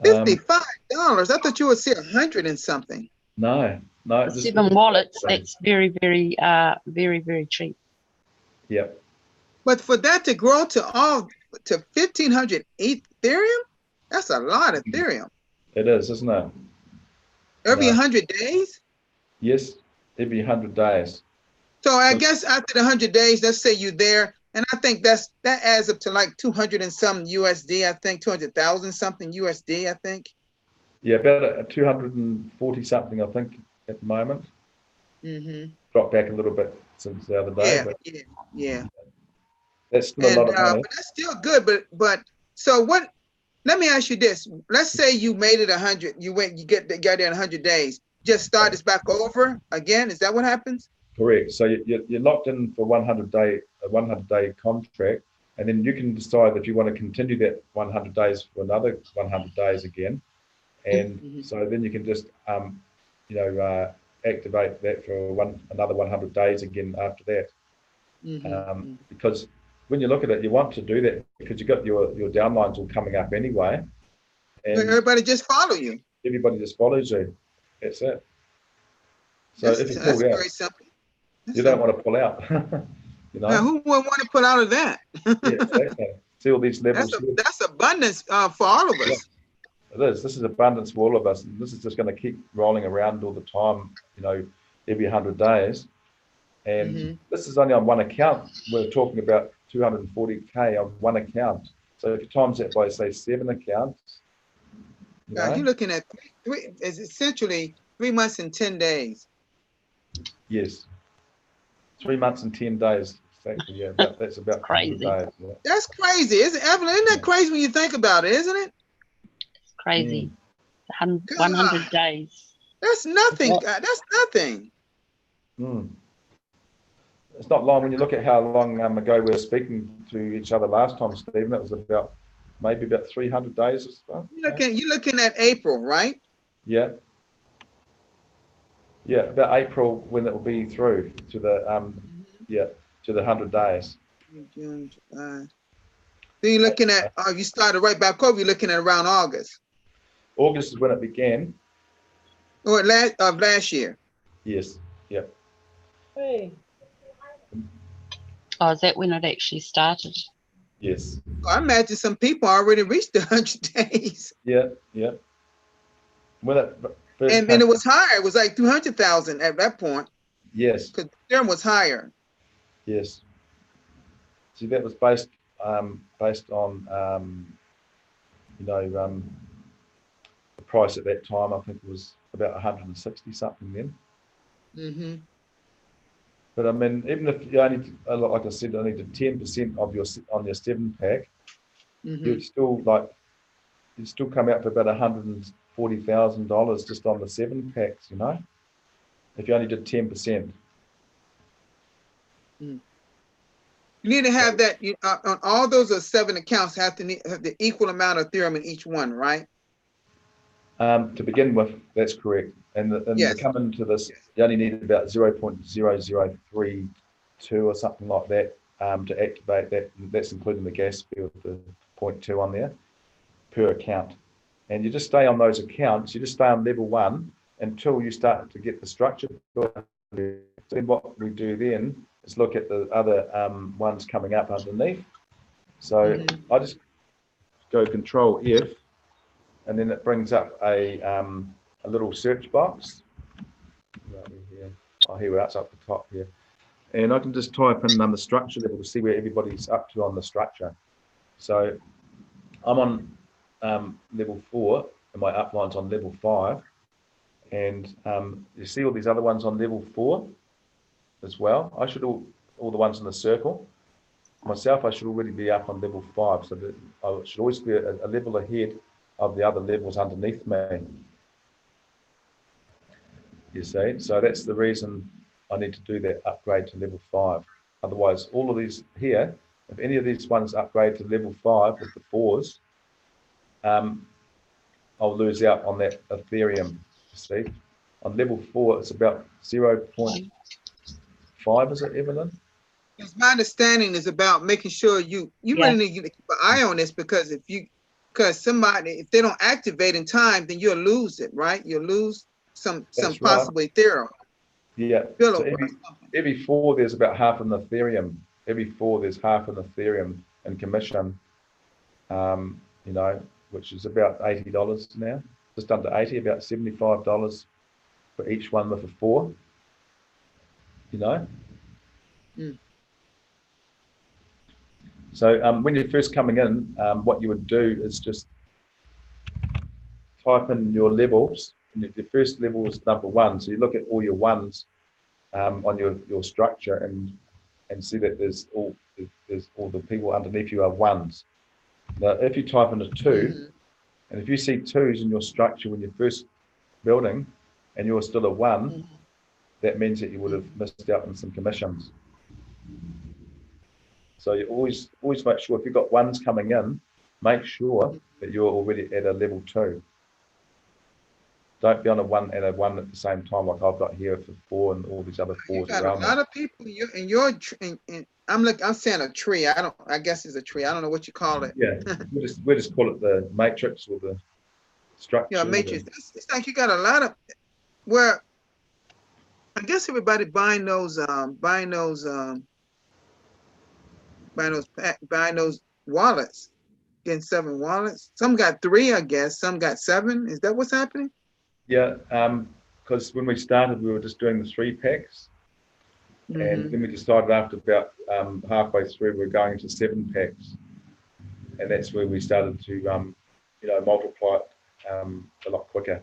I thought you would say 100 and something.
No.
The 7 wallets, that's very, very, very cheap.
Yep.
But for that to grow to 1,500 Ethereum, that's a lot of Ethereum.
It is, isn't it?
Every 100 days?
Yes, every 100 days.
So I guess after the 100 days, let's say you're there, and I think that adds up to like 200 and some USD. I think 200,000 something USD. I think. Yeah,
about 240 something. I think at the moment. Dropped back a little bit since the other day.
Yeah.
That's still a lot of money.
But that's still good. But so what? Let me ask you this. Let's say you made it 100. You got there in 100 days. Just start this back over again. Is that what happens?
Correct. So you're locked in for a 100-day contract, and then you can decide if you want to continue that 100 days for another 100 days again, and so then you can just activate that for another 100 days again after that. Because when you look at it, you want to do that because you've got your downlines all coming up anyway, and
everybody just follow you.
Everybody just follows you. That's it. So if you pull out,
very simple.
You don't want to pull out.
Now, who would want to pull out of that?
Yeah, exactly. See all these levels.
That's abundance for all of us.
It is. This is abundance for all of us. And this is just going to keep rolling around all the time, every 100 days. And this is only on one account. We're talking about 240K on one account. So if you times that by, say, 7 accounts.
You're looking at it's essentially 3 months and 10 days.
Yes. 3 months and 10 days. Exactly. Yeah, that's about
crazy.
Days, yeah.
That's crazy, isn't it, Evelyn? Isn't that crazy when you think about it, isn't it?
It's crazy. 100 days.
That's nothing. That's nothing.
Mm. It's not long when you look at how long ago we were speaking to each other last time, Stephen. It was about maybe about 300 days or so.
You're looking at April, right?
Yeah. Yeah, about April when it will be through to the to the 100 days.
June, July. So you're looking at you started right back over. You're looking at around August.
August is when it began.
Or last year.
Yes. Yeah.
Hey,
Oh, is that when it actually started?
Yes.
I imagine some people already reached the 100 days.
Yeah. Yeah. When it first
And
came,
it was higher. It was like 200,000 at that point
yes.
because the term was higher.
Yes. See, that was based on the price at that time. I think it was about 160 something then.
Mm-hmm.
But I mean, even if you only, like I said, only did 10% of your on your 7-pack,
Mm-hmm.
you'd still come out for about $140,000 just on the 7-packs, you know, if you only did 10%.
You need to have that on all those 7 accounts have the equal amount of Ethereum in each one, right?
To begin with, that's correct. And
Yes.
to come into this, you only need about 0.0032 or something like that to activate that. That's including the gas fee with the 0.2 on there per account. And you just stay on those accounts. You just stay on level 1 until you start to get the structure. Then what we do then is look at the other ones coming up underneath. So I just go Control F, and then it brings up a little search box. Oh, here we are, it's up the top here. And I can just type in the structure level to see where everybody's up to on the structure. So I'm on level 4, and my upline's on level 5. And you see all these other ones on level 4 as well. I should all the ones in the circle. Myself, I should already be up on level 5, so that I should always be a level ahead of the other levels underneath me. You see, so that's the reason I need to do that upgrade to level 5. Otherwise, all of these here, if any of these ones upgrade to level 5 with the 4s, I'll lose out on that Ethereum. You see, on level 4, it's about 0.5, is it, Evelyn?
Yes, my understanding is about making sure you really need to keep an eye on this because if they don't activate in time, then you'll lose it, right? You'll lose some possible Ethereum.
Yeah. So every 4 there's about half an Ethereum. Every 4 there's half an Ethereum in commission. You know, which is about $80 now, just under 80, about $75 for each one with a 4. You know. So when you're first coming in, what you would do is just type in your levels. And your first level is number 1. So you look at all your 1s on your structure and see that there's all the people underneath you are 1s. Now, if you type in a 2, and if you see 2s in your structure when you're first building, and you're still a 1, that means that you would have missed out on some commissions. So you always make sure if you've got 1s coming in, make sure that you're already at a level 2. Don't be on a 1 and a 1 at the same time like I've got here for 4 and all these other 4s
you got
around.
A lot of people I'm saying a tree. I guess it's a tree. I don't know what you call it.
Yeah, we just call it the matrix or the structure.
Yeah, matrix. It's like you got a lot of where I guess everybody buying those wallets, getting 7 wallets. Some got 3, I guess. Some got 7. Is that what's happening?
Yeah, because when we started, we were just doing the 3-packs, and then we decided after about halfway through, we were going into 7-packs, and that's where we started to, multiply it a lot quicker.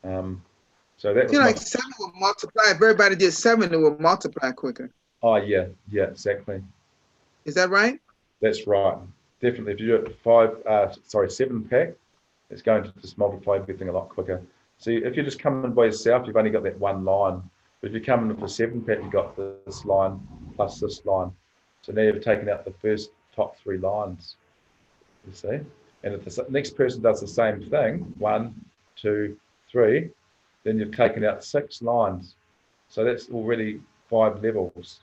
So that was
like 7 will multiply. If everybody did 7, it will multiply quicker.
Oh yeah, exactly.
Is that right?
That's right. Definitely. If you do it 7-pack, it's going to just multiply everything a lot quicker. So if you're just coming by yourself, you've only got that one line. But if you come in with a 7-pack, you've got this line plus this line. So now you've taken out the first top 3 lines, you see? And if the next person does the same thing, 1, 2, 3, then you've taken out 6 lines. So that's already 5 levels.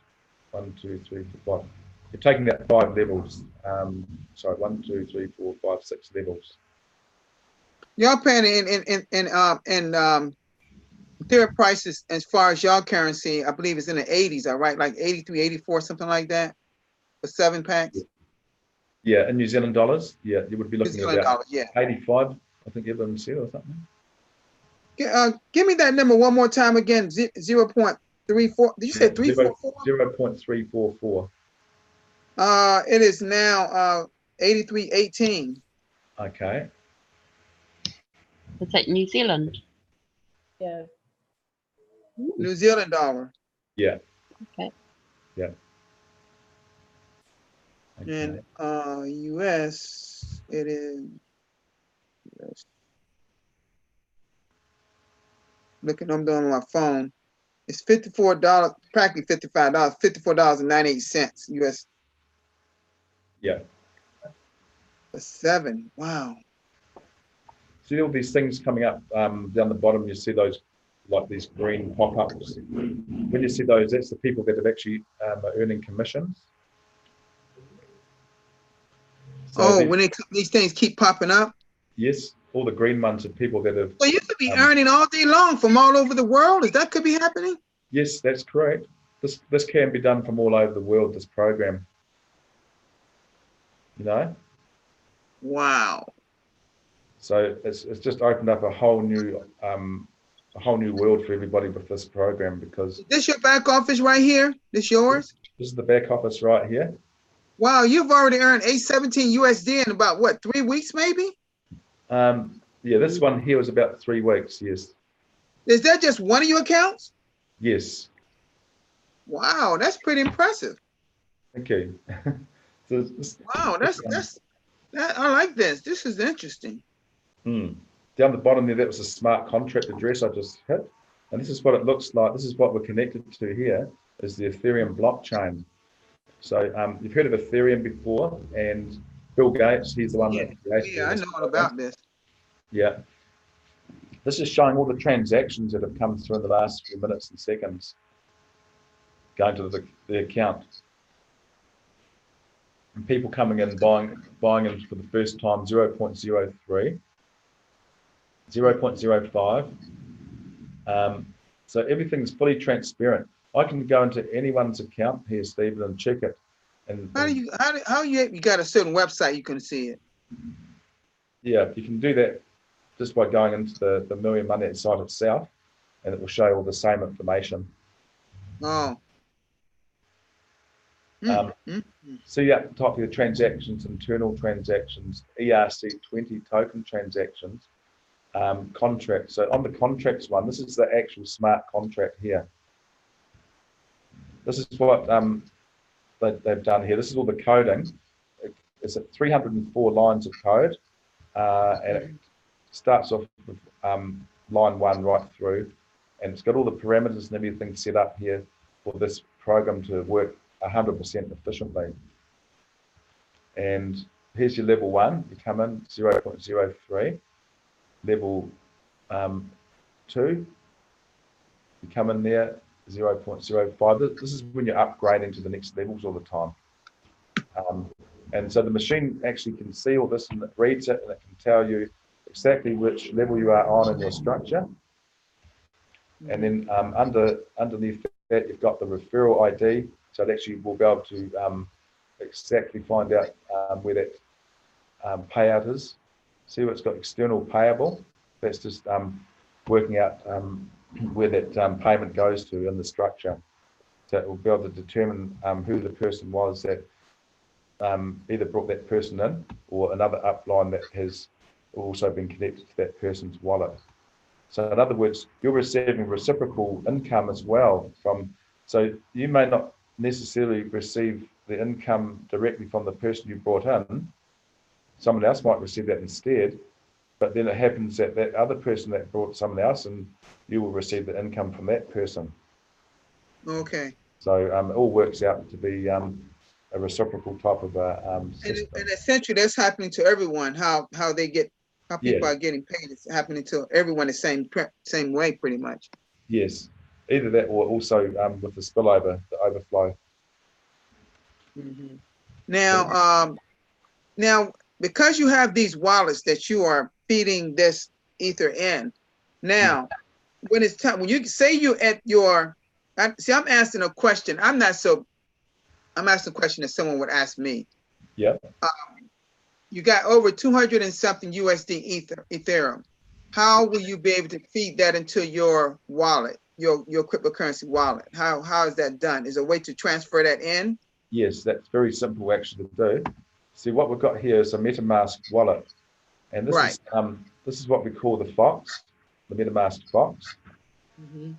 1, 2, 3, 4, 5. You're taking out 5 levels. Sorry, 1, 2, 3, 4, 5, 6 levels.
Y'all paying in their prices as far as y'all currency, I believe it's in the 80s, all right? Like 83, 84, something like that for 7 packs.
Yeah, in New Zealand dollars, yeah, you would be looking at about
yeah.
85, I think everyone said, or something.
Give me that number one more time again. 0.34. Did you say 344?
0.344.
It is now 83.18.
Okay.
Is that New Zealand?
Yeah.
New Zealand dollar.
Yeah.
Okay.
Yeah. Okay.
And US, it is. Looking, I'm doing on my phone. It's $54, practically $55, $54.98 US.
Yeah.
For 7. Wow.
See all these things coming up down the bottom. You see those, like these green pop-ups. When you see those, that's the people that have actually are earning commissions. So
when these things keep popping up.
yes, all the green ones are people that have.
So you could be earning all day long from all over the world. Is that could be happening?
Yes, that's correct. This can be done from all over the world. This program. You know.
Wow.
So it's just opened up a whole new world for everybody with this program, because
Is this your back office right here? This yours?
this is the back office right here.
Wow, you've already earned $817 USD in about what, 3 weeks maybe?
Yeah, this one here was about 3 weeks. Yes.
Is that just one of your accounts?
Yes.
Wow, that's pretty impressive.
Thank you. So
Wow, I like this. This is interesting.
down the bottom there, that was a smart contract address I just hit, and this is what it looks like. This is what we're connected to here, is the Ethereum blockchain. So you've heard of Ethereum before, and Bill Gates, he's the one that created
Yeah, I know all about this.
Yeah. This is showing all the transactions that have come through in the last few minutes and seconds going to the account. And people coming in, buying in for the first time, 0.03, 0.05. So everything's fully transparent. I can go into anyone's account here, Stephen, and check it. And
how you got a certain website you can see it?
Yeah, you can do that just by going into the Million Money site itself, and it will show all the same information.
Oh.
So yeah, at the top here, transactions, internal transactions, ERC20 token transactions, contracts. So on the contracts one, this is the actual smart contract here. This is what they've done here. This is all the coding. It's at 304 lines of code, and it starts off with line 1 right through, and it's got all the parameters and everything set up here for this program to work 100% efficiently. And here's your level 1. You come in 0.03. Level 2, you come in there 0.05. This is when you're upgrading to the next levels all the time. And so the machine actually can see all this, and it reads it, and it can tell you exactly which level you are on in your structure. And then underneath that, you've got the referral ID. So it actually will be able to exactly find out where that payout is. See where it's got external payable. That's just working out where that payment goes to in the structure. So it will be able to determine who the person was that either brought that person in, or another upline that has also been connected to that person's wallet. So in other words, you're receiving reciprocal income as well so you may not necessarily receive the income directly from the person you brought in. Someone else might receive that instead, but then it happens that that other person that brought someone else, and you will receive the income from that person.
Okay.
So it all works out to be a reciprocal type of system.
And essentially, that's happening to everyone. How people
Yeah.
are getting paid is happening to everyone the same way, pretty much.
Yes, either that or also with the spillover, the overflow.
Mhm. Now, because you have these wallets that you are feeding this ether in, now when it's time, when you say you're at your, see, I'm asking a question. I'm asking a question that someone would ask me.
Yeah.
You got over 200 and something USD Ethereum. How will you be able to feed that into your wallet, your cryptocurrency wallet? How is that done? Is there a way to transfer that in?
Yes, that's very simple actually to do. See, what we've got here is a MetaMask wallet, and
Right.
This is what we call the Fox, the MetaMask Fox.
Mm-hmm.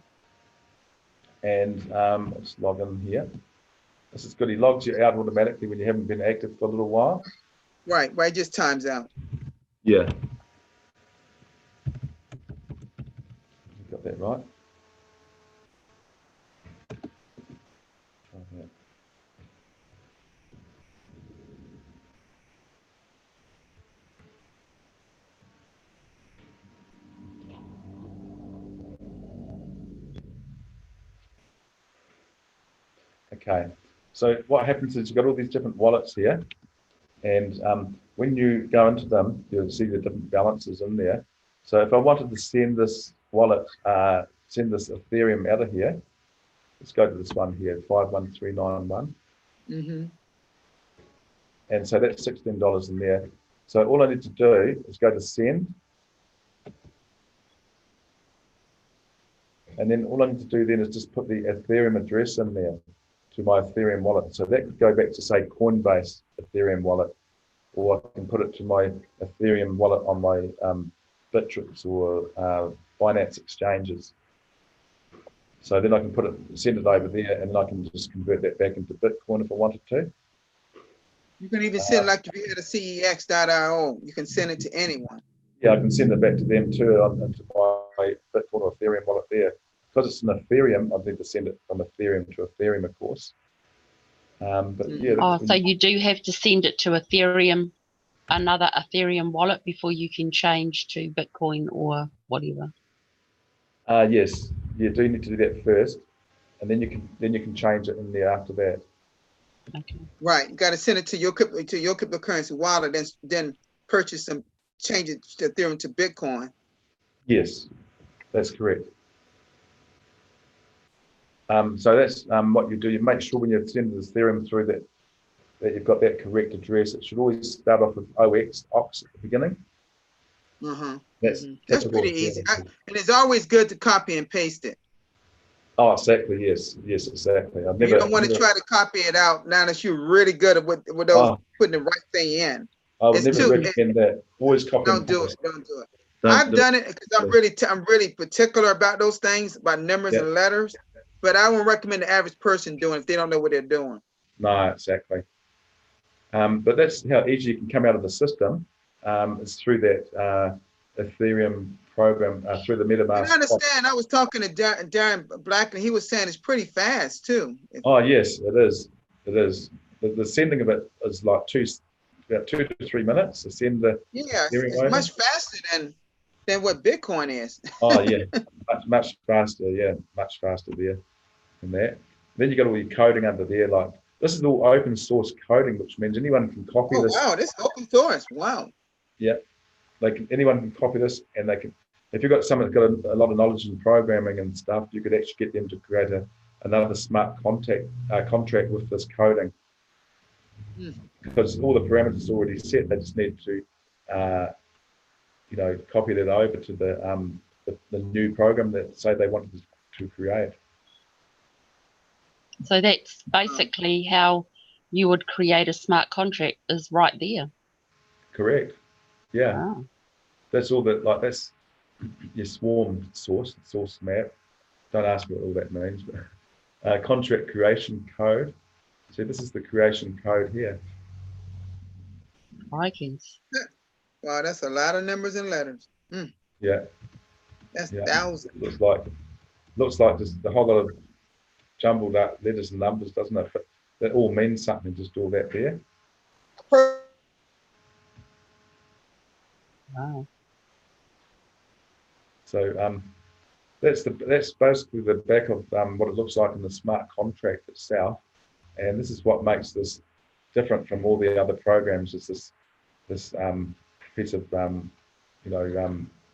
And let's log in here. This is good. He logs you out automatically when you haven't been active for a little while.
Right. Just times out.
Yeah. You got that right. Okay, so what happens is you've got all these different wallets here, and when you go into them, you'll see the different balances in there. So if I wanted to send this wallet, send this Ethereum out of here, let's go to this one here, 51391.
Mm-hmm.
And so that's $16 in there. So all I need to do is go to send. And then all I need to do then is just put the Ethereum address in there to my Ethereum wallet. So that could go back to, say, Coinbase Ethereum wallet, or I can put it to my Ethereum wallet on my Bittrex or Binance exchanges. So then I can send it over there, and I can just convert that back into Bitcoin if I wanted to.
You can even send, like if you had a CEX.io, you can send it to anyone.
Yeah, I can send it back to them too into my Bitcoin or Ethereum wallet there. Because it's an Ethereum, I need to send it from Ethereum to Ethereum, of course. But yeah.
So you do have to send it to Ethereum, another Ethereum wallet, before you can change to Bitcoin or whatever.
Yes, you do need to do that first, and then you can change it in there after that.
Okay.
Right, you got to send it to your cryptocurrency wallet, then purchase them, change it to Ethereum to Bitcoin.
Yes, that's correct. So that's what you do. You make sure when you're sending this Ethereum through that you've got that correct address. It should always start off with OX at the beginning.
That's pretty easy. And it's always good to copy and paste it.
Oh, exactly. Yes, exactly.
You don't want to try to copy it out now that you're really good at with those putting the right thing in.
I would never recommend that. Always copy.
Don't do it. I've done it because I'm really particular about those things, about numbers and letters. But I won't recommend the average person doing it if they don't know what they're doing. No,
exactly. But that's how easy you can come out of the system. It's through that Ethereum program, through the MetaMask.
I understand. I was talking to Darren Black, and he was saying it's pretty fast too.
Oh yes, it is. It is. The sending of it is like about 2 to 3 minutes to send the.
Yeah, it's much faster than what Bitcoin is.
Oh yeah, much faster. Yeah, much faster there than that. Then you got all your coding under there. Like this is all open source coding, which means anyone can copy this.
Oh wow, this is open source. Wow.
Yeah, anyone can copy this, and they can. If you've got someone that's got a lot of knowledge in programming and stuff, you could actually get them to create another smart contract with this coding. Because all the parameters are already set. They just need to, copy that over to the new program that say they wanted to create.
So that's basically how you would create a smart contract, is right there.
Correct. Yeah.
Wow.
That's all that. That's your swarm source map. Don't ask me what all that means, but contract creation code. See, this is the creation code here.
Vikings.
Wow, that's a lot of numbers and letters.
Yeah.
That's thousands.
Looks like just a whole lot of jumbled up letters and numbers, doesn't it? But that all means something, just all that there.
Wow.
So that's basically the back of what it looks like in the smart contract itself. And this is what makes this different from all the other programs. Is this piece of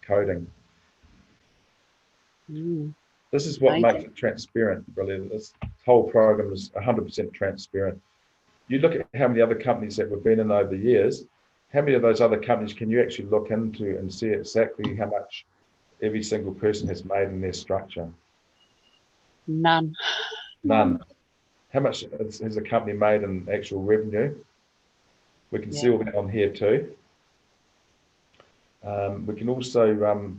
coding. This is what makes it transparent, really. This whole program is 100% transparent. You look at how many other companies that we've been in over the years, how many of those other companies can you actually look into and see exactly how much every single person has made in their structure?
None.
None. How much has a company made in actual revenue? We can see all that on here too. We can also,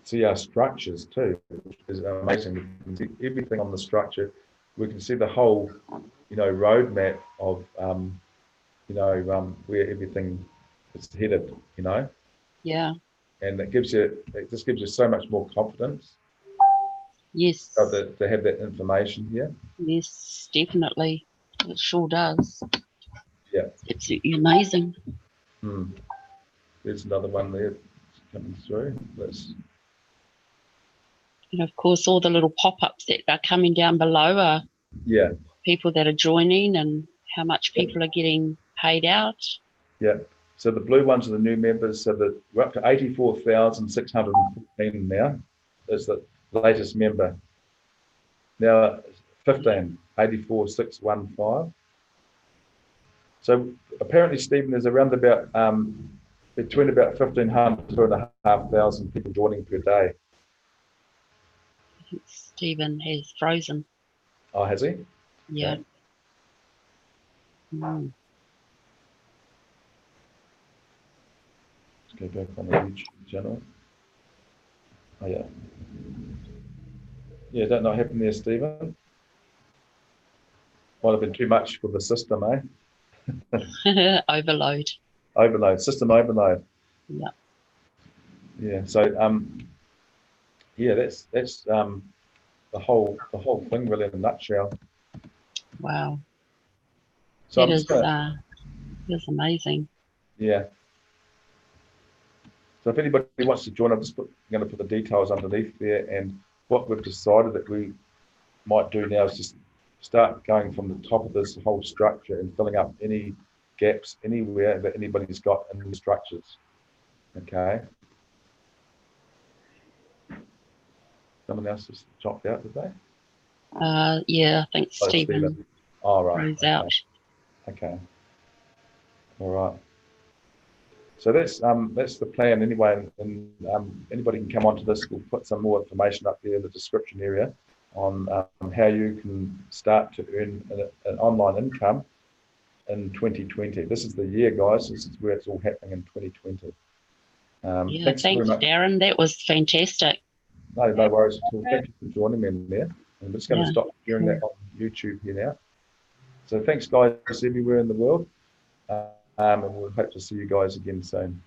see our structures too, which is amazing. We can see everything on the structure. We can see the whole, roadmap of, where everything is headed,
Yeah.
And it just gives you so much more confidence.
Yes.
To have that information here.
Yes, definitely. It sure does.
Yeah.
It's absolutely amazing.
There's another one there coming through.
And of course, all the little pop-ups that are coming down below are people that are joining and how much people are getting paid out. Yeah.
So the blue ones are the new members. So that we're up to 84,615 now. That's the latest member. Now 84,615. So apparently, Stephen, there's around about between about 1,500 to 1,500 people joining per day.
I think Stephen has frozen.
Oh, has he?
Yeah.
Let's go back on the YouTube channel. Oh, yeah. Yeah, don't know what happened there, Stephen. Might have been too much for the system, eh?
Overload.
System overload.
Yeah.
Yeah. So that's the whole thing really in a nutshell.
Wow.
So
it is amazing.
Yeah. So if anybody wants to join, I'm just going to put the details underneath there. And what we've decided that we might do now is just start going from the top of this whole structure and filling up any gaps anywhere that anybody's got in the structures. Okay. Someone else just dropped out, did they?
Yeah, I think Stephen.
Oh, right.
Out.
Okay. All right. So that's the plan anyway, and anybody can come onto this. We'll put some more information up there in the description area on how you can start to earn an online income in 2020. This is the year, guys. This is where it's all happening in 2020.
Thanks very much, Darren. That was fantastic.
No worries at all. Thank you for joining me in there. I'm just going to stop sharing that on YouTube here now. So thanks, guys, everywhere in the world. And we'll hope to see you guys again soon.